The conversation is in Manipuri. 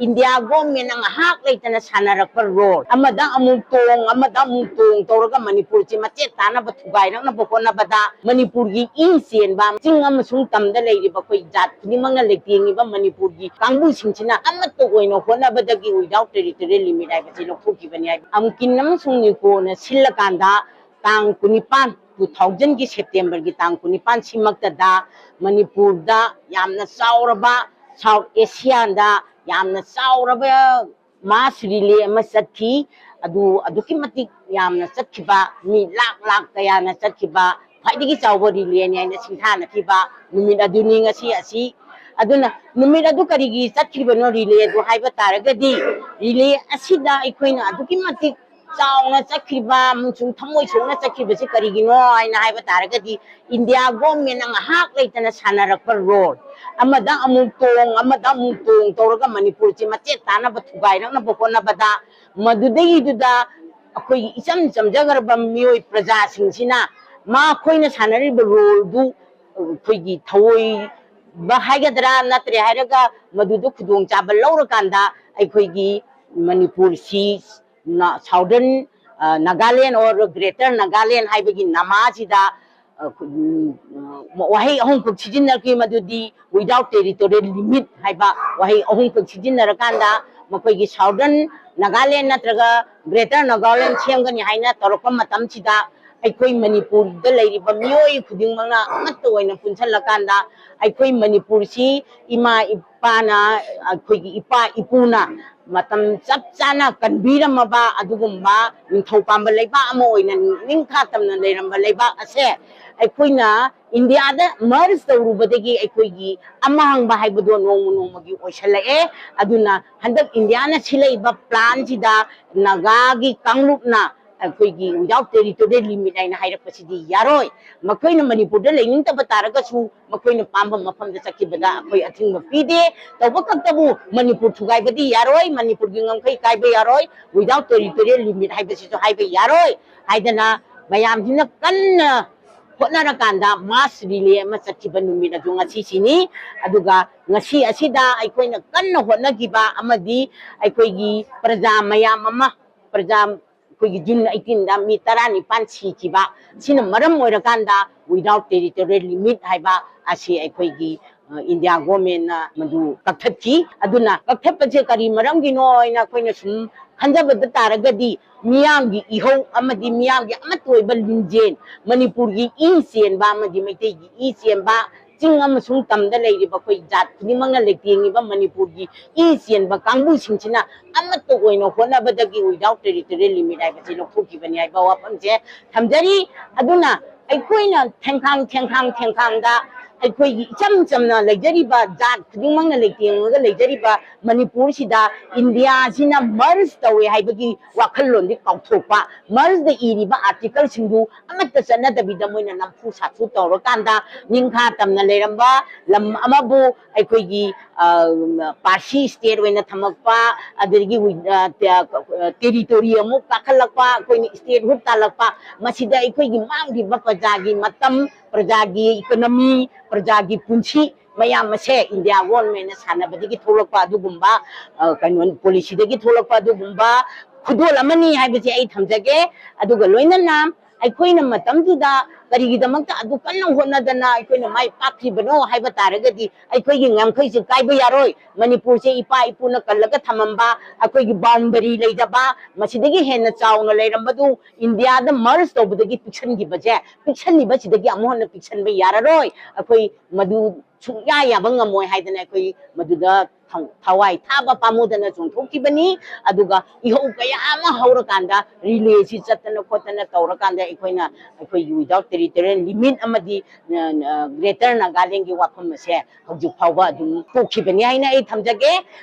India government ang hak leitana sanarakpa role amada amung tong tawraga Manipur chi machet tana ba thugai rang na bokona bada Manipur gi insian ba ching amasung tamda leiriba koi jat nimang na lektingi ba Manipur gi kangbu singchina amato oino hona badagi without territorial limit ai ba chilo phuki bani ai amkin namasung ni ko na silakanda tang kunipan 2000 की सितंबर की तांग कुनिपान सिमक्तदा मणिपुर दा यामना चावरबा साउथ एशिया दा यामना चावरबा मास रिले अमा चथि अदुकी मतिक यामना चथखिबा मी लाख लाख कयाना चथखिबा फाइदगी चावबो रिले ने आइना सिंथाना खिबा नुमित अदुनि ngasi asi aduna numit adu karigi चथखिबनो रिले दु हाइबा तारगदी रिले असिदा अखोइना अदुकी मतिक चावना चखिबा मुसुं थमोय सोना चखिबसे करिगिनो आइना हाइबा तारगदी India government ang hak leitana sanarakpa role amada amung tong tawraga Manipur chi machet tana ba thugai rang na bokona bada madudai duda akoi icham chamjagarba mioi praja singsina ma khoina sanariba role du khoigi thawoi ba haigadra natre hairaga madudu khudong chaba lawrakanda aikhoigi Manipur si Southern Nagaland or Greater Nagaland haibagi namasida wahi ahong pagsijinar ki madudi without territorial limit haiba wahi ahong pagsijinar kanda makoigi Southern Nagaland natraga Greater Nagaland siamgani haina torokpa matam sida aikoi Manipur da leiriba mioi khuding mangna amatto oina punsalakanda aikoi Manipur si ima ipana aikoi ipa ipuna matam chap chana kanbiramaba adugumba ningthau pamba leiba ama oina ningkha tamna leiramba leiba ase aikoina India da merge tawrubadagi aikoigi amahang ba haibodo nongmagi oisalae aduna handak India na silaiba plan sida nagagi kanglupna aikoigi without territorial limit aina hairapasidi yaroi makoina Manipur da lening ta bataraga su makoina pamba mafam da sakibada akoi athingba pide tawbakaktabu Manipur thugai badi yaroi Manipur gi ngamkai kaiba yaroi without territorial limit haibasi so haiba yaroi haidana mayam hina kanna hotnarakanda mass relay ama chakhiba numit adu ngasi sini aduga ngasi asida aikoina kanna hotnagiba amadi aikoigi praja mayam ama praja June 18 da mi tarani panchi kiba sina maram moirakanda without territorial limit haiba asi aikoigi India government na madu kakthaki aduna kakthapje kari maram gino ina koina sum khanjabada taragadi miyamgi ihau amadi miyamgi amatoiba linjen Manipur gi insian ba amadi maitai gi insian ba ching amasung tamda leiriba koi jat nimang na lektingi ba Manipur gi insian ba kangbu singchina amatto oino hona badagi without territorial limit ai basi lokhuki bani ai ba wapamje thamjari aduna aikoina thengkhang da aikoigi icham chamna leijariba jat khudingmang na lektinga leijariba Manipur sida India sina merge tawe haibagi wakhallon di kauthopa merge da iriba article singdu amatta chana dabida moina nampu sathu tawrakanda ningkha tamna leiramba lam amabu aikoigi parsi state oina thamakpa adirgi territory amu pakhalakpa koini state hut talakpa masida aikoigi mangdi bapajagi matam prajagi economy prajagi punchi mayam mase India government na sanabadigi tholakpa adugumba kanon policy dagi tholakpa adugumba khudol amani haibasi ai thamjage aduga loinana aikoina matam duda karigidamakta adu kanna honadana aikoina mai pakribano haiba taragadi aikoigi ngamkhai se kaiba yaroi Manipur se ipa ipuna kallaga thamamba aikoigi boundary leidaba masidagi henna chauna leirambadu India da merge tobudagi piction gi baje piction ni basidagi amohna piction ba yararoi akoi madu chungya yabanga moi haidana akoi maduda thawai thaba pamudana chungthokibani aduga ihau kaya ama haurakanda relay si chatana khotana tawrakanda ikoina akoi without territorial limit amadi Greater Nagaland gi wafam se hauju phawba adum pokibani haina ai thamjage